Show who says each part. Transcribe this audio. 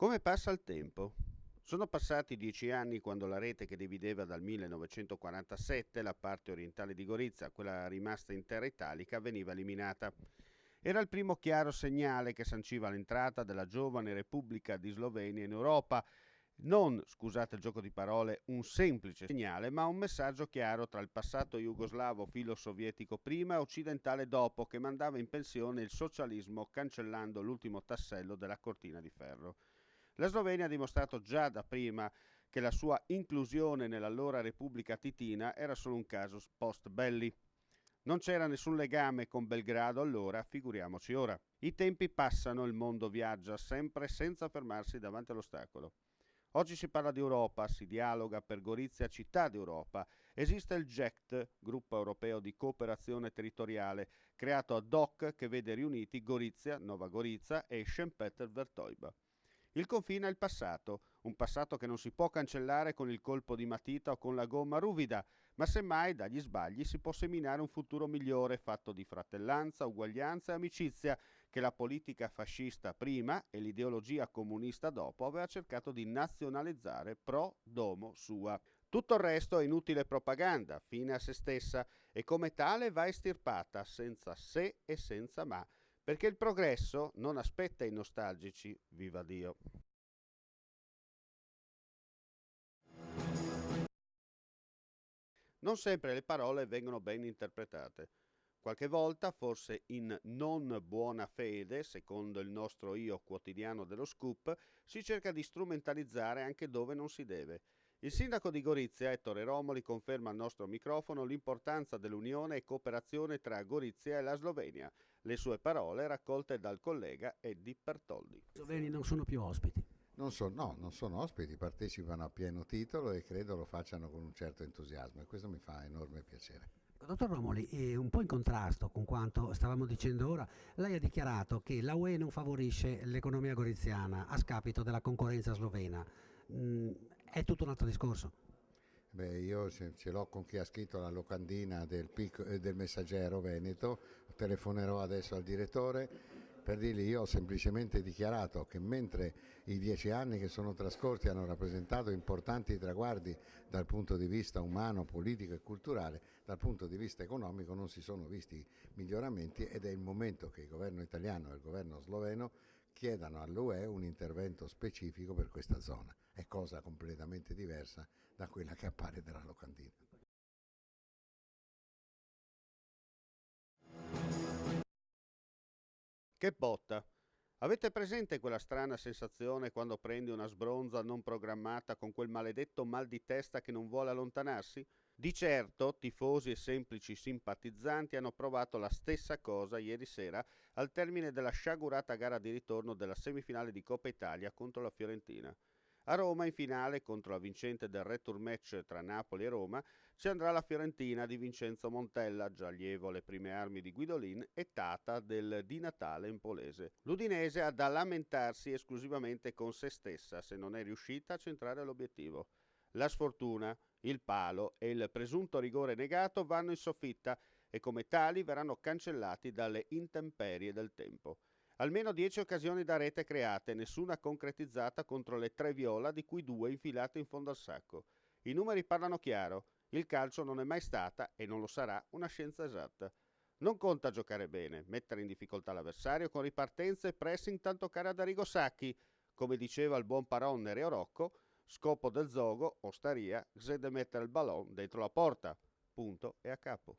Speaker 1: Come passa il tempo? Sono passati 10 anni quando la rete che divideva dal 1947 la parte orientale di Gorizia, quella rimasta in terra italica, veniva eliminata. Era il primo chiaro segnale che sanciva l'entrata della giovane Repubblica di Slovenia in Europa. Non, scusate il gioco di parole, un semplice segnale, ma un messaggio chiaro tra il passato jugoslavo filo-sovietico prima e occidentale dopo, che mandava in pensione il socialismo cancellando l'ultimo tassello della cortina di ferro. La Slovenia ha dimostrato già da prima che la sua inclusione nell'allora Repubblica Titina era solo un casus post belli. Non c'era nessun legame con Belgrado allora, figuriamoci ora. I tempi passano, il mondo viaggia sempre senza fermarsi davanti all'ostacolo. Oggi si parla di Europa, si dialoga per Gorizia città d'Europa. Esiste il GECT, Gruppo Europeo di Cooperazione Territoriale, creato ad hoc che vede riuniti Gorizia, Nova Gorica e Szentpéter-Vertojba. Il confine è il passato, un passato che non si può cancellare con il colpo di matita o con la gomma ruvida, ma semmai dagli sbagli si può seminare un futuro migliore fatto di fratellanza, uguaglianza e amicizia che la politica fascista prima e l'ideologia comunista dopo aveva cercato di nazionalizzare pro domo sua. Tutto il resto è inutile propaganda, fine a se stessa, e come tale va estirpata senza se e senza ma, perché il progresso non aspetta i nostalgici, viva Dio. Non sempre le parole vengono ben interpretate. Qualche volta, forse in non buona fede, secondo il nostro io quotidiano dello Scoop, si cerca di strumentalizzare anche dove non si deve. Il sindaco di Gorizia, Ettore Romoli, conferma al nostro microfono l'importanza dell'unione e cooperazione tra Gorizia e la Slovenia. Le sue parole raccolte dal collega Eddie Pertoldi.
Speaker 2: I sloveni non sono più ospiti.
Speaker 3: Non sono ospiti, partecipano a pieno titolo e credo lo facciano con un certo entusiasmo e questo mi fa enorme piacere.
Speaker 2: Dottor Romoli, un po' in contrasto con quanto stavamo dicendo ora, lei ha dichiarato che la UE non favorisce l'economia goriziana a scapito della concorrenza slovena. È tutto un altro discorso.
Speaker 3: Beh, io ce l'ho con chi ha scritto la locandina del Messaggero Veneto, telefonerò adesso al direttore per dirgli io ho semplicemente dichiarato che mentre i 10 anni che sono trascorsi hanno rappresentato importanti traguardi dal punto di vista umano, politico e culturale, dal punto di vista economico non si sono visti miglioramenti ed è il momento che il governo italiano e il governo sloveno chiedano all'UE un intervento specifico per questa zona. È cosa completamente diversa da quella che appare nella locandina.
Speaker 1: Che botta! Avete presente quella strana sensazione quando prendi una sbronza non programmata con quel maledetto mal di testa che non vuole allontanarsi? Di certo, tifosi e semplici simpatizzanti hanno provato la stessa cosa ieri sera al termine della sciagurata gara di ritorno della semifinale di Coppa Italia contro la Fiorentina. A Roma, in finale, contro la vincente del return match tra Napoli e Roma, ci andrà la Fiorentina di Vincenzo Montella, già allievo alle prime armi di Guidolin e tata del Di Natale Empolese. L'Udinese ha da lamentarsi esclusivamente con se stessa se non è riuscita a centrare l'obiettivo. La sfortuna, il palo e il presunto rigore negato vanno in soffitta e come tali verranno cancellati dalle intemperie del tempo. Almeno 10 occasioni da rete create, nessuna concretizzata contro le tre viola, di cui due infilate in fondo al sacco. I numeri parlano chiaro, il calcio non è mai stata e non lo sarà una scienza esatta. Non conta giocare bene, mettere in difficoltà l'avversario con ripartenze e pressing tanto cara ad Arrigo Sacchi, come diceva il buon Paron Nereo Rocco, scopo del zogo, ostaria, se de mettere il ballon dentro la porta. Punto e a capo.